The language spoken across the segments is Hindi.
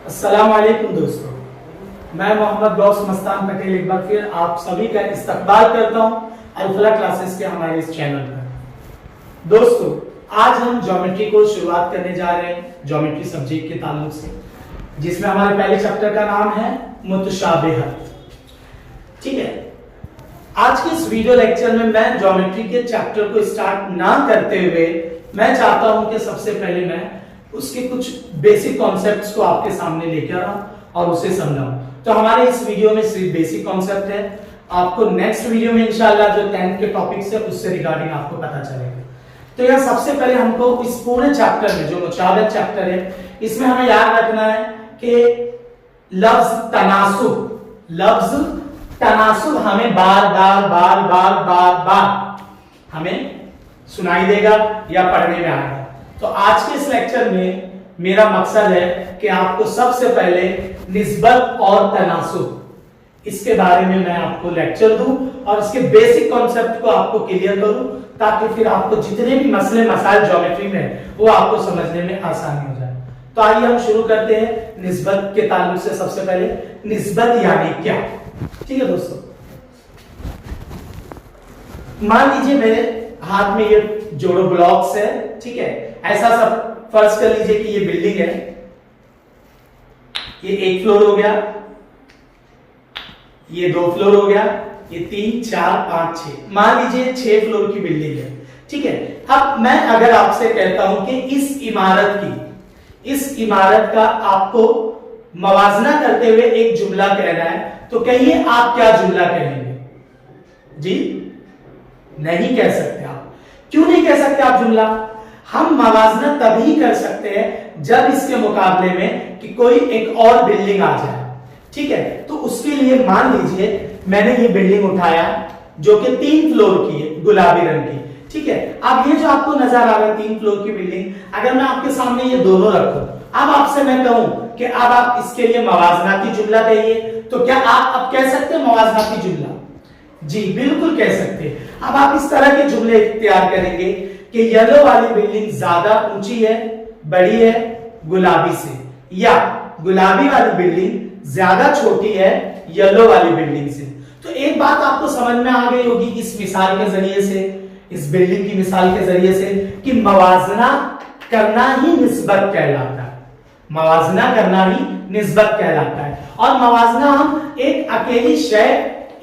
अस्सलाम वालेकुम दोस्तों, मैं मोहम्मद गौस मस्तान पटेल एक बार फिर आप सभी का इस्तकबाल करता हूं अल-फलाह क्लासेस के हमारे इस चैनल पर। दोस्तों, आज हम ज्योमेट्री को शुरुआत करने जा रहे हैं ज्योमेट्री सब्जेक्ट के ताल्लुक से, जिसमें हमारे पहले चैप्टर का नाम है मुतशाबिहत। ठीक है, आज के इस वीडियो लेक्चर में मैं ज्योमेट्री के चैप्टर को स्टार्ट ना करते हुए मैं चाहता हूं कि सबसे पहले मैं उसके कुछ बेसिक कॉन्सेप्ट्स को आपके सामने लेकर आऊं और उसे समझाऊं। तो हमारे इस वीडियो में सिर्फ बेसिक कॉन्सेप्ट है, आपको नेक्स्ट वीडियो में इंशाल्लाह जो 10 के टॉपिक्स है उससे रिगार्डिंग आपको पता चलेगा। तो यह सबसे पहले हमको इस पूरे चैप्टर में जो मुशाबिहत चैप्टर है, इसमें हमें याद रखना है कि लफ्ज तनासुब हमें बार बार हमें सुनाई देगा या पढ़ने में आएगा। तो आज के इस लेक्चर में मेरा मकसद है कि आपको सबसे पहले निस्बत और तनासुब इसके बारे में मैं आपको लेक्चर दूं और इसके बेसिक कॉन्सेप्ट को आपको क्लियर करूं, ताकि फिर आपको जितने भी मसले मसाइल ज्योमेट्री में वो आपको समझने में आसानी हो जाए। तो आइए हम शुरू करते हैं निस्बत के ताल्लुक से। सबसे पहले निस्बत यानी क्या। ठीक है दोस्तों, मान लीजिए मेरे हाथ में ये जोड़ो ब्लॉक्स है। ठीक है, ऐसा सब फर्ज कर लीजिए कि ये बिल्डिंग है, ये 1 फ्लोर हो गया, ये 2 फ्लोर हो गया, ये 3 4 5 6, मान लीजिए 6 फ्लोर की बिल्डिंग है। ठीक है, अब मैं अगर आपसे कहता हूं कि इस इमारत का आपको मवाजना करते हुए एक जुमला कहना है, तो कहिए आप क्या जुमला कहेंगे? जी नहीं कह सकते आप। क्यों नहीं कह सकते आप जुमला? हम मवाजना तभी कर सकते हैं जब इसके मुकाबले में कि कोई एक और बिल्डिंग आ जाए। ठीक है, तो उसके लिए मान लीजिए मैंने ये बिल्डिंग उठाया जो कि 3 फ्लोर की है, गुलाबी रंग की। ठीक है, अब ये जो आपको नजर आ रहा है 3 फ्लोर की बिल्डिंग, अगर मैं आपके सामने ये दोनों रखूं, अब आपसे मैं कहूं कि अब आप इसके लिए मवाजनाती जुमला कहिए, तो क्या आप अब कह सकते हैं मवाजनाती जुमला? जी बिल्कुल कह सकते हैं। अब आप इस तरह के जुमले इख्तियार करेंगे कि येलो वाली बिल्डिंग ज्यादा ऊंची है, बड़ी है गुलाबी से, या गुलाबी वाली बिल्डिंग ज्यादा छोटी है येलो वाली बिल्डिंग से। तो एक बात आपको समझ में आ गई होगी इस मिसाल के जरिए से, इस बिल्डिंग की मिसाल के जरिए से, कि मवाजना करना ही निस्बत कहलाता है। मवाजना करना ही निस्बत कहलाता है। और मवाजना हम एक अकेली शय,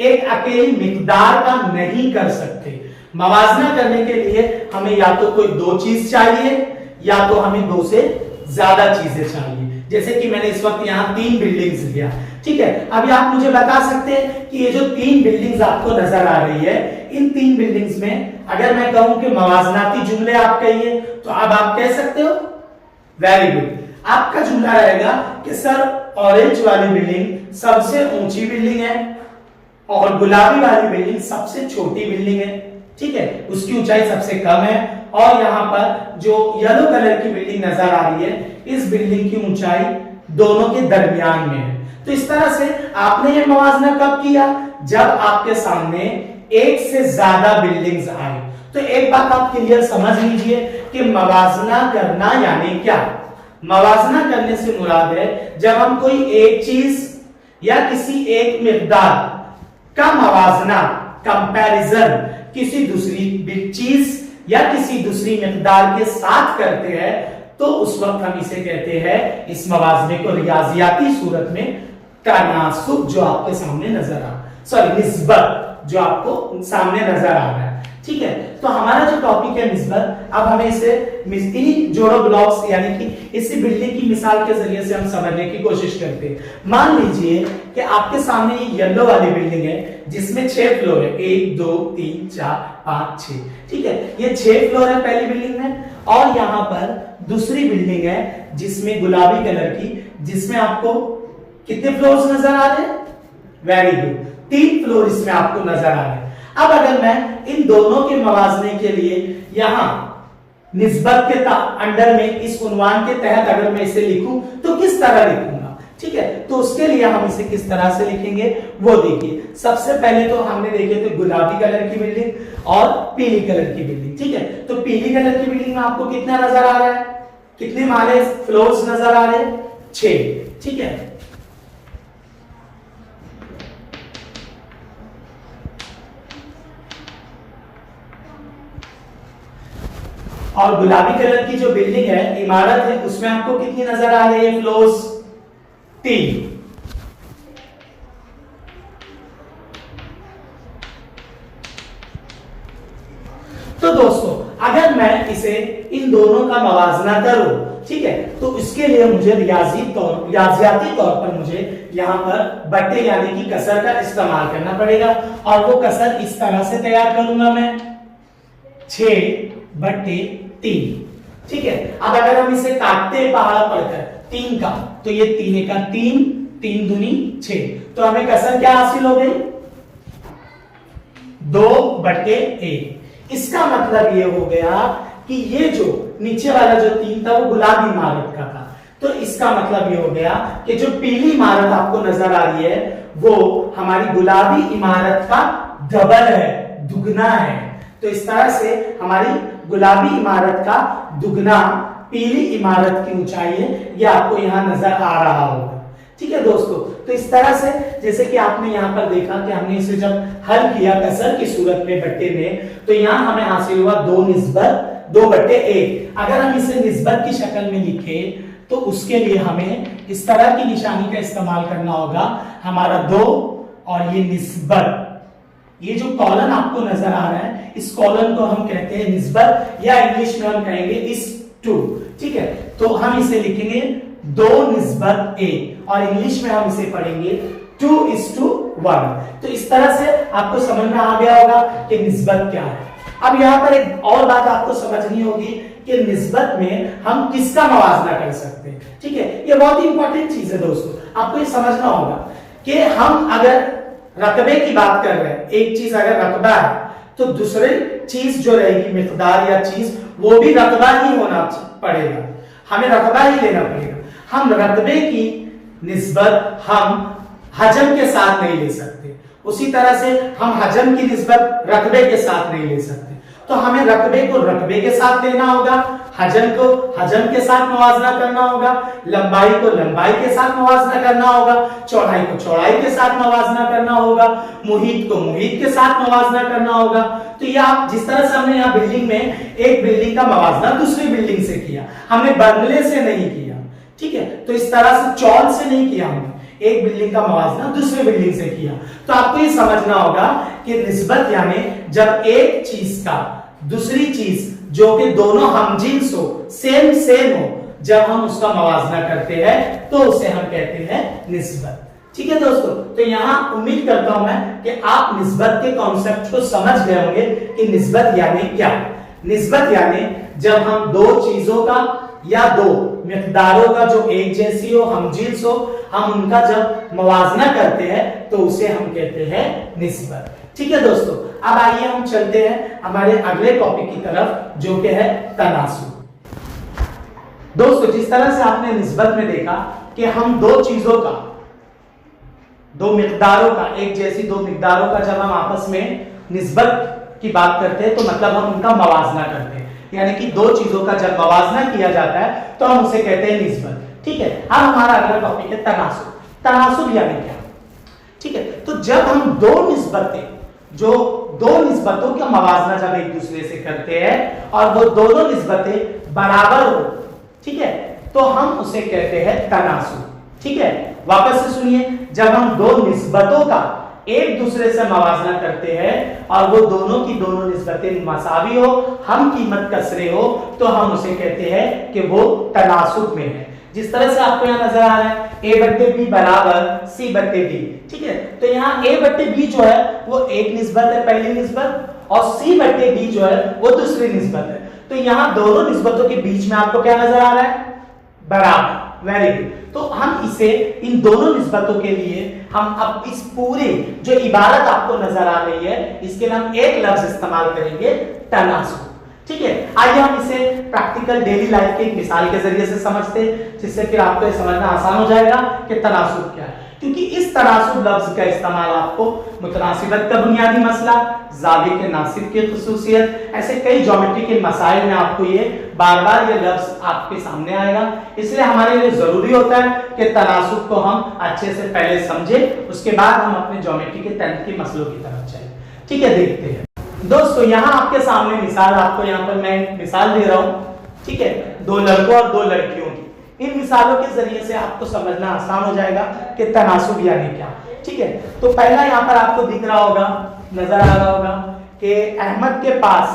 एक अकेली मिकदार का नहीं कर सकते। मवाजना करने के लिए हमें या तो कोई 2 चीज चाहिए, या तो हमें 2 से ज्यादा चीजें चाहिए। जैसे कि मैंने इस वक्त यहाँ 3 बिल्डिंग्स लिया। ठीक है, अभी आप मुझे बता सकते हैं कि ये जो 3 बिल्डिंग्स आपको नजर आ रही है, इन 3 बिल्डिंग्स में अगर मैं कहूं कि मवाजनाती जुमले आप कहिए, तो अब आप कह सकते हो? Very good. आपका जुमला रहेगा कि सर ऑरेंज वाली बिल्डिंग सबसे ऊंची बिल्डिंग है और गुलाबी वाली बिल्डिंग सबसे छोटी बिल्डिंग है। ठीक है, उसकी ऊंचाई सबसे कम है, और यहां पर जो येलो कलर की बिल्डिंग नजर आ रही है, इस बिल्डिंग की ऊंचाई दोनों के दरमियान में है। तो इस तरह से आपने ये मवाजना कब किया? जब आपके सामने एक से ज्यादा बिल्डिंग्स आए। तो एक बात आप क्लियर समझ लीजिए कि मवाजना करना यानी क्या। मवाजना करने से मुराद है जब हम कोई एक चीज या किसी एक मिकदार का मवाजना, कंपैरिजन किसी दूसरी चीज या किसी दूसरी मिकदार के साथ करते हैं, तो उस वक्त हम इसे कहते हैं, इस मवाजने को रियाजियाती सूरत में तनासुब, जो आपके सामने नजर आ, सॉरी निस्बत जो आपको सामने नजर आ रहा है। ठीक है, तो हमारा जो टॉपिक है निस्बत, अब हमें इसे इन्हीं जोड़ो ब्लॉक्स यानी कि इसी बिल्डिंग की मिसाल के जरिए से हम समझने की कोशिश करते हैं। मान लीजिए कि आपके सामने ये येलो वाली बिल्डिंग है जिसमें 6 फ्लोर है, 1 2 3 4 5 6। ठीक है, ये 6 फ्लोर है पहली बिल्डिंग में, और यहां पर दूसरी बिल्डिंग है जिसमें गुलाबी कलर की, जिसमें आपको कितने फ्लोर्स नजर आ रहे हैं? वेरी गुड, 3 फ्लोर इसमें आपको नजर आ रहे हैं। अब अगर मैं इन दोनों के मवाजने के लिए यहां निस्बत के अंडर में इस उन्वान के तहत अगर मैं इसे लिखूं, तो किस तरह लिखूंगा? ठीक है, तो उसके लिए हम इसे किस तरह से लिखेंगे वो देखिए। सबसे पहले तो हमने देखे थे गुलाबी कलर की बिल्डिंग और पीली कलर की बिल्डिंग। ठीक है, तो पीली कलर की बिल्डिंग में आपको कितना नजर आ रहा है? कितने माले फ्लोर्स नजर आ रहे हैं? 6। ठीक है, और गुलाबी कलर की जो बिल्डिंग है, इमारत है, उसमें आपको कितनी नजर आ रही है फ्लोर्स? 3। तो दोस्तों अगर मैं इसे इन दोनों का मवाजना करूं, ठीक है, तो इसके लिए मुझे रियाजियाती तौर पर मुझे यहां पर बट्टे यानी कि कसर का इस्तेमाल करना पड़ेगा, और वो कसर इस तरह से तैयार करूंगा मैं, 6/3। ठीक है, अब अगर हम इसे काटते हैं पहाड़ा पढ़कर 3 का, तो ये 3 का 3, 3 दूनी 6, तो हमें कसर क्या हासिल हो गई? 2/1। इसका मतलब ये हो गया कि ये जो नीचे वाला जो 3 था वो गुलाबी इमारत का था, तो इसका मतलब ये हो गया कि जो पीली इमारत आपको नजर आ रही है वो हमारी गुलाबी इमारत का डबल है, दुगना है। तो इस तरह से हमारी गुलाबी इमारत का दुगना पीली इमारत की ऊंचाई है, ये आपको यहां नजर आ रहा होगा। ठीक है दोस्तों, तो इस तरह से जैसे कि आपने यहाँ पर देखा कि हमने इसे जब हल किया कसर की सूरत में बट्टे में, तो यहाँ हमें हासिल हुआ 2/1। अगर हम इसे निस्बत की शक्ल में लिखे तो उसके लिए हमें इस तरह की निशानी का इस्तेमाल करना होगा, हमारा 2 और ये निस्बत, ये जो कॉलन आपको नजर आ रहा है, इस कॉलन को हम कहते हैं निस्बत, या इंग्लिश में हम कहेंगे इस 2। ठीक है, तो हम इसे लिखेंगे 2/1, और इंग्लिश में हम इसे पढ़ेंगे 2:1। तो इस तरह से आपको समझ में आ गया होगा कि निस्बत क्या है। अब यहाँ पर एक और बात आपको समझनी होगी कि निस्बत में हम किसका मवाजना कर सकते हैं। ठीक है, ये बहुत ही इंपॉर्टेंट चीज है दोस्तों, आपको ये समझना होगा कि हम अगर रकबे की बात कर रहे हैं, एक चीज अगर रकबा है तो दूसरी चीज जो रहेगी मिकदार या चीज, वो भी रकबा ही होना पड़ेगा, हमें रकबा ही लेना पड़ेगा। हम रकबे की निस्बत हम हजम के साथ नहीं ले सकते, उसी तरह से हम हजम की निस्बत रकबे के साथ नहीं ले सकते, तो हमें रकबे को रकबे के साथ लेना होगा, हजम को हजम के साथ मवाजना करना होगा, लंबाई को लंबाई के साथ मवाजना करना होगा, चौड़ाई को चौड़ाई के साथ मवाजना करना होगा, मुहित को मुहित के साथ मवाजना करना होगा। तो ये आप जिस तरह से हमने यहाँ बिल्डिंग में एक बिल्डिंग का मवाजना दूसरी बिल्डिंग से किया, हमने बंगले से नहीं किया। ठीक है, तो इस तरह से चौल से नहीं किया, हमने एक बिल्डिंग का मवाजना दूसरी बिल्डिंग से किया। तो आपको ये समझना होगा कि निस्बत यानी जब एक चीज का दूसरी चीज जो कि दोनों हमजिन्स हो, सेम हो, जब हम उसका मवाजना करते हैं तो उसे हम कहते हैं निस्बत। ठीक है दोस्तों, तो यहां उम्मीद करता हूं मैं कि आप निस्बत के कॉन्सेप्ट को समझ गए होंगे कि निस्बत यानी क्या। निस्बत यानी जब हम दो चीजों का या दो मिकदारों का जो एक जैसी हो, हमजिन्स हो, हम उनका जब मवाजना करते हैं तो उसे हम कहते हैं निस्बत। ठीक है दोस्तों, अब आइए हम चलते हैं हमारे अगले टॉपिक की तरफ जो कि है तनासुब। दोस्तों जिस तरह से आपने निस्बत में देखा कि हम दो चीजों का, दो मिकदारों का, एक जैसी दो मिकदारों का जब हम आपस में निस्बत की बात करते हैं तो मतलब हम उनका मवाजना करते हैं, यानी कि दो चीजों का जब मवाजना किया जाता है तो हम उसे कहते हैं निस्बत। ठीक है, अब हमारा अगला टॉपिक है तनासुब। तनासुब यानी क्या? ठीक है, तो जब हम दो निस्बतें, जो दो निस्बतों का मवाजना जब एक दूसरे से करते हैं और वो दोनों निस्बतें बराबर हो, ठीक है, तो हम उसे कहते हैं तनासुब। ठीक है, वापस से सुनिए, जब हम दो निस्बतों का एक दूसरे से मवाजना करते हैं और वो दोनों की दोनों निस्बतें मसावी हो, हम कीमत कसरे हो, तो हम उसे कहते हैं कि वो तनासुब में है। जिस तरह से आपको यहाँ नजर आ रहा है A/B बराबर C/D। ठीक है, तो यहाँ A/B जो है वो एक निस्बत है, पहली निस्बत, और C/D जो है वो दूसरी निस्बत है। तो यहाँ दोनों निस्बतों के बीच में आपको क्या नजर आ रहा है? बराबर। Very good. तो हम इसे इन दोनों निस्बतों के लिए हम अब इस पूरे जो इबारत आपको नजर आ रही है इसके लिए हम एक लफ्ज इस्तेमाल करेंगे, तनासुब। ठीक है, आइए हम इसे प्रैक्टिकल डेली लाइफ की एक मिसाल के जरिए से समझते हैं, जिससे फिर आपको ये समझना आसान हो जाएगा कि तनासुब क्या है। क्योंकि इस तनासुब लफ्ज का इस्तेमाल आपको मुतनासिबत का बुनियादी मसला, ज़ाविये के नासिब की खुसूसियत, ऐसे कई ज्योमेट्री के मसाइल में आपको ये बार बार ये लफ्ज आपके सामने आएगा। इसलिए हमारे लिए जरूरी होता है कि तनासुब को हम अच्छे से पहले समझें, उसके बाद हम अपने ज्योमेट्री के तंत्र के मसलों की तरफ चलें। ठीक है, देखते हैं दोस्तों। यहाँ आपके सामने मिसाल, आपको यहाँ पर मैं मिसाल दे रहा हूँ, ठीक है, दो लड़कों और दो लड़कियों की। इन मिसालों के जरिए से आपको समझना आसान हो जाएगा कि तनासुब यानी क्या। ठीक है, तो पहला यहाँ पर आपको दिख रहा होगा, नजर आ रहा होगा कि अहमद के पास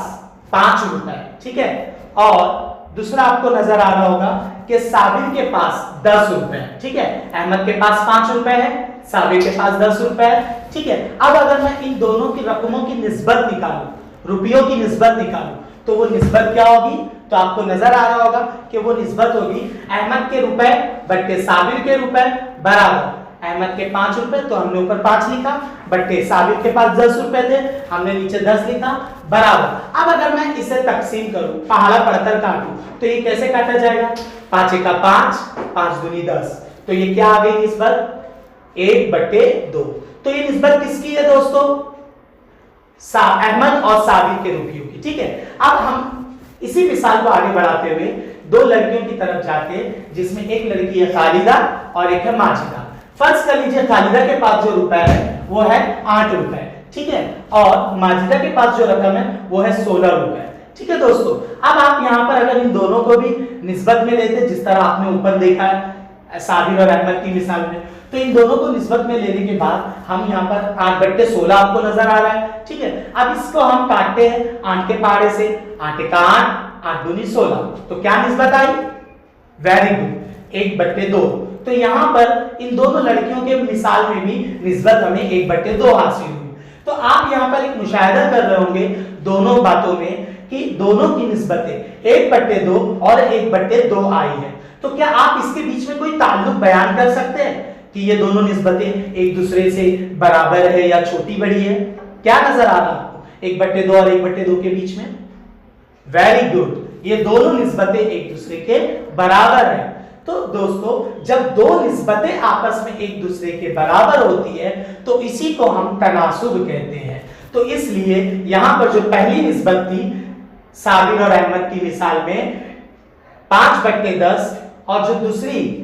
5 रुपए, ठीक है, और दूसरा आपको नजर आ रहा होगा कि साबिर के पास 10 रुपए, ठीक है। अहमद के पास 5 रुपए है, साबिर के पास 10 रुपए है, ठीक है। अब अगर मैं इन दोनों की रकमों की निस्बत निकालूं, रुपयों की निस्बत निकालूं, तो वो निस्बत क्या होगी? तो आपको नजर आ रहा होगा कि वो निस्बत होगी अहमद के रुपए बट्टे साबिर के रुपए बराबर अहमद के 5 रुपए, तो हमने ऊपर 5 लिखा, बट्टे साबिर के पास 10 रुपए थे, हमने नीचे 10 लिखा, बराबर। अब अगर मैं इसे तकसीम करूं, पहाड़ा पड़तर काटूं, तो ये कैसे काटा जाएगा? 5 का 5, 5 दूनी 10, तो ये क्या आ गई निस्बत? 1/2। तो ये निस्बत किसकी है दोस्तों? अहमद और साबिर के रुपयों की। ठीक है, अब हम इसी मिसाल को आगे बढ़ाते हुए दो लड़कियों की तरफ जाते हैं, जिसमें एक लड़की है खालिदा और एक है माजिदा। फर्ज कर लीजिए खालिदा के पास जो रुपए है वो है 8 रुपए, ठीक है, और माजिदा के पास जो रकम है वो है 16 रुपए। ठीक है दोस्तों, अब आप यहाँ पर अगर इन दोनों को भी निस्बत में लेते, जिस तरह आपने ऊपर देखा है साबिर और अहमद की मिसाल में, तो इन दोनों को निस्बत में लेने के बाद हम यहाँ पर 8/16 आपको नजर आ रहा है। ठीक है, अब इसको हम काटते हैं 8 के पहाड़े से, 8 का 8, 8 दूनी 16, तो क्या निस्बत आई? Very good, 1/2। तो यहाँ पर इन दोनों लड़कियों के मिसाल में भी निस्बत हमें 1/2 हासिल हुई। तो आप यहाँ पर एक मुशाहिदा कर रहे होंगे दोनों बातों में कि दोनों की निस्बतें 1/2 और 1/2 आई है। तो क्या आप इसके बीच में कोई ताल्लुक बयान कर सकते हैं कि ये दोनों निस्बतें एक दूसरे से बराबर है या छोटी बड़ी है? क्या नजर आ रहा है आपको 1/2 और 1/2 के बीच में? वेरी गुड, ये दोनों निस्बतें एक दूसरे के बराबर है। तो दोस्तों, जब दो निस्बतें आपस में एक दूसरे के बराबर होती है तो इसी को हम तनासुब कहते हैं। तो इसलिए यहां पर जो पहली निस्बत थी साबिर और अहमद की मिसाल में 5/10, और जो दूसरी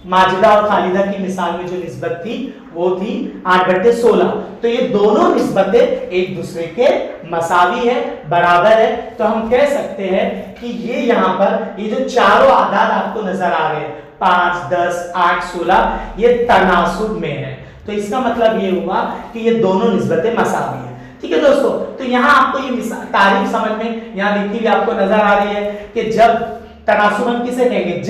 माजिदा और खालिदा की मिसाल में जो निस्बत थी वो थी 8/16, तो ये दोनों निस्बतें एक दूसरे के मसावी है, बराबर है। तो हम कह सकते हैं कि ये यहाँ पर ये जो चारों आदाद आपको नजर आ रहे हैं 5, 10, 8, 16, ये तनासुब में है। तो इसका मतलब ये हुआ कि ये दोनों निस्बतें मसावी है। ठीक है दोस्तों, तो यहाँ आपको ये तारीफ समझ में यहाँ लिखी हुई आपको नजर आ रही है कि जब तनासुब हम किसे कहेंगे?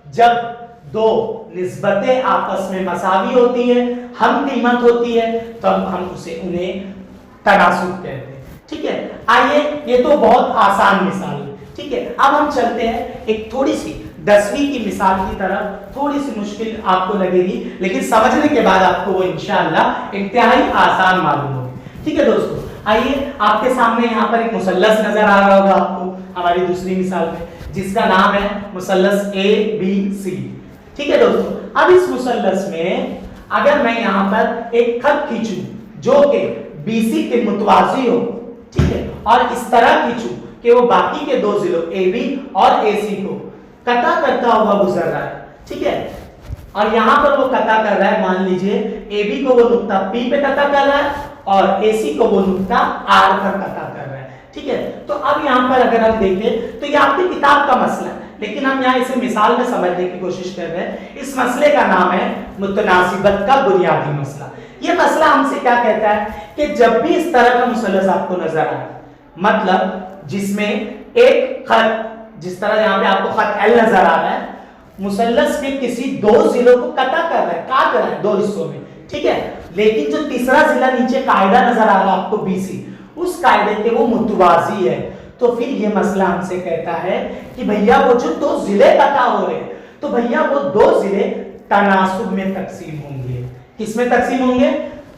जब दो निस्बतें आपस में मसावी होती है, हम कीमत होती है, तो हम उन्हें तनासुब कहते हैं। ठीक है, आइए, ये तो बहुत आसान मिसाल है। ठीक है, अब हम चलते हैं एक थोड़ी सी 10वीं की मिसाल की तरफ। थोड़ी सी मुश्किल आपको लगेगी, लेकिन समझने के बाद आपको वो इंशाअल्लाह इंतहाई आसान मालूम होगी। ठीक है दोस्तों, आइए, आपके सामने यहाँ पर एक मुसल्लस नजर आ रहा होगा आपको हमारी दूसरी मिसाल में, जिसका नाम है मुसल्लस ABC। ठीक है दोस्तों, अब इस मुसल्लस में अगर मैं यहाँ पर एक खत खींचूं जो कि BC के मुतवाजी हो, ठीक है, और इस तरह खींचूं कि वो बाकी के दो जिलों AB और AC को कटा करता हुआ गुजर रहा है। ठीक है, और यहाँ पर वो कटा कर रहा है, मान लीजिए AB को वो नुक्ता P पे कटा कर रहा है और AC को वो नुक्ता R पर कटा कर रहा है। ठीक है, तो अब यहाँ पर अगर हम देखें तो ये आपकी किताब का मसला है, लेकिन हम यहाँ इसे मिसाल में समझने की कोशिश कर रहे हैं। इस मसले का नाम है मुतनासिबत का बुनियादी मसला। ये मसला हमसे क्या कहता है कि जब भी इस तरह का मुसल्लस आपको नजर आए, मतलब जिसमें एक खत, जिस तरह यहाँ पे आपको खत L नजर आ रहा है, मुसल्लस के किसी दो जिलों को कटा कर रहा है, काट रहा है दो हिस्सों में। ठीक है, लेकिन जो तीसरा जिला नीचे कायदा नजर आ रहा है आपको BC, उस कायदे के वो मुतवाजी है। तो फिर ये मसला हमसे कहता है कि भैया वो जो दो जिले कटा हो रहे, तो भैया वो दो जिले तनासुब में तकसीम होंगे। किसमें तकसीम होंगे?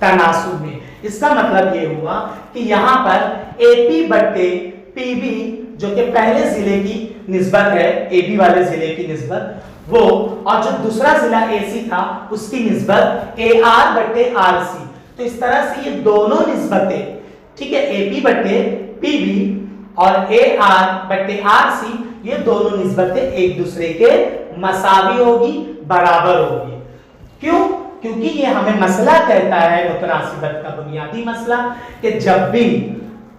तनासुब में। इसका मतलब ये हुआ कि यहाँ पर AP/PB जो कि पहले जिले की निस्बत है, AB वाले जिले की निस्बत वो, और जो दूसरा जिला AC था उसकी निस्बत AR बटे RC। तो इस तरह से ये दोनों निस्बतें, ठीक है, AP बटे PB और AR बटे RC, ये दोनों निस्बतें एक दूसरे के मसावी होगी, बराबर होगी। क्यों? क्योंकि ये हमें मसला कहता है, मुतनासिबत का बुनियादी मसला, कि जब भी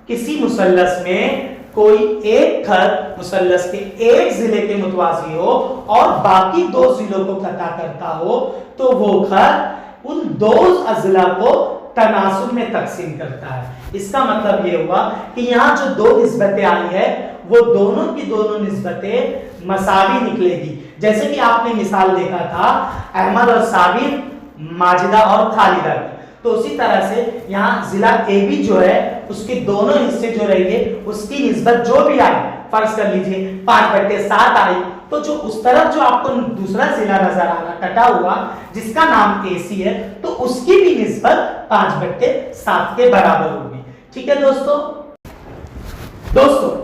किसी मुसल्लस में कोई एक खत मुसल्लस के एक जिले के मुतवाजी हो और बाकी दो जिलों को कता करता हो, तो वो खत उन दो अजला को तनासुब में तकसीम करता है। इसका मतलब ये हुआ कि यहाँ जो दो निस्बतें आई है वो दोनों की दोनों निस्बतें मसावी निकलेगी। जैसे कि आपने मिसाल देखा था अहमद और साबिर, माजिदा और खालिदा की, तो उसी तरह से यहाँ जिला AB जो है उसके दोनों हिस्से जो रहेंगे उसकी निस्बत जो भी आई, फर्ज कर लीजिए 5/7 आई, तो जो उस तरफ जो आपको दूसरा जिला नजर आ रहा कटा हुआ जिसका नाम AC है, तो उसकी भी निस्बत 5/7 के बराबर होगी। ठीक है दोस्तों,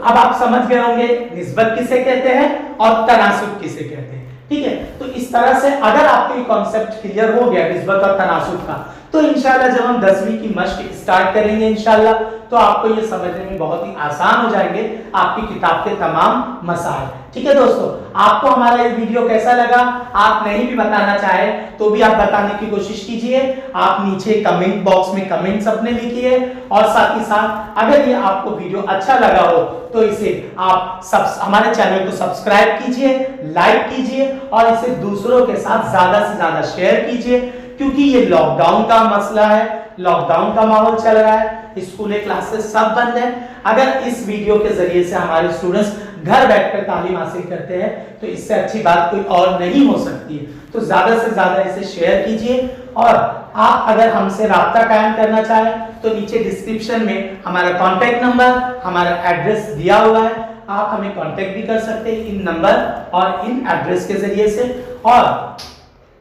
अब आप समझ गए होंगे निस्बत किसे कहते हैं और तनासुब किसे कहते हैं। ठीक है, तो इस तरह से अगर आपको ये कॉन्सेप्ट क्लियर हो गया निस्बत और तनासुब का, तो इंशाल्लाह जब हम 10वीं की मश्क स्टार्ट करेंगे इंशाल्लाह, तो आपको ये समझने में बहुत ही आसान हो जाएंगे आपकी किताब के तमाम मसाइल। ठीक है दोस्तों, आपको हमारा ये वीडियो कैसा लगा, आप नहीं भी बताना चाहे तो भी आप बताने की कोशिश कीजिए। आप नीचे कमेंट बॉक्स में कमेंट्स अपने लिखिए, और साथ ही साथ अगर ये आपको वीडियो अच्छा लगा हो तो इसे आप हमारे चैनल को सब्सक्राइब कीजिए, लाइक कीजिए और इसे दूसरों के साथ ज्यादा से ज्यादा शेयर कीजिए, क्योंकि ये लॉकडाउन का मसला है, लॉकडाउन का माहौल चल रहा है, स्कूलें क्लासेस सब बंद है। अगर इस वीडियो के जरिए से हमारे स्टूडेंट्स घर बैठकर तालीम हासिल करते हैं तो इससे अच्छी बात कोई और नहीं हो सकती है। तो ज्यादा से ज्यादा इसे शेयर कीजिए, और आप अगर हमसे राब्ता कायम करना चाहें तो नीचे डिस्क्रिप्शन में हमारा कॉन्टेक्ट नंबर, हमारा एड्रेस दिया हुआ है, आप हमें कॉन्टेक्ट भी कर सकते हैं इन नंबर और इन एड्रेस के जरिए से। और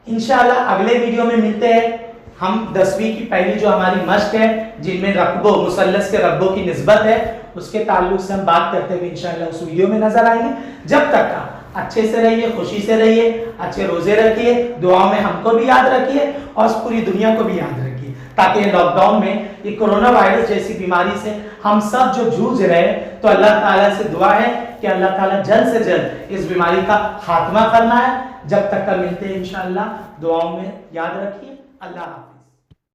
इंशाल्लाह अगले वीडियो में मिलते हैं। हम 10वीं की पहली जो हमारी मश्क है जिनमें रकबों, मुसल्लस के रकबों की निस्बत है, उसके ताल्लुक से हम बात करते हुए इंशाल्लाह उस वीडियो में नजर आएंगे। जब तक का अच्छे से रहिए, खुशी से रहिए, अच्छे रोजे रखिए, दुआओं में हमको भी याद रखिए और पूरी दुनिया को भी याद रखिए, ताकि लॉकडाउन में ये कोरोना वायरस जैसी बीमारी से हम सब जो जूझ रहे हैं, तो अल्लाह ताला से दुआ है कि अल्लाह ताला जल्द से जल्द इस बीमारी का खात्मा फरमाए। जब तक का मिलते हैं इंशाल्लाह, दुआओं में याद रखिए। अल्लाह हाफ़िज़।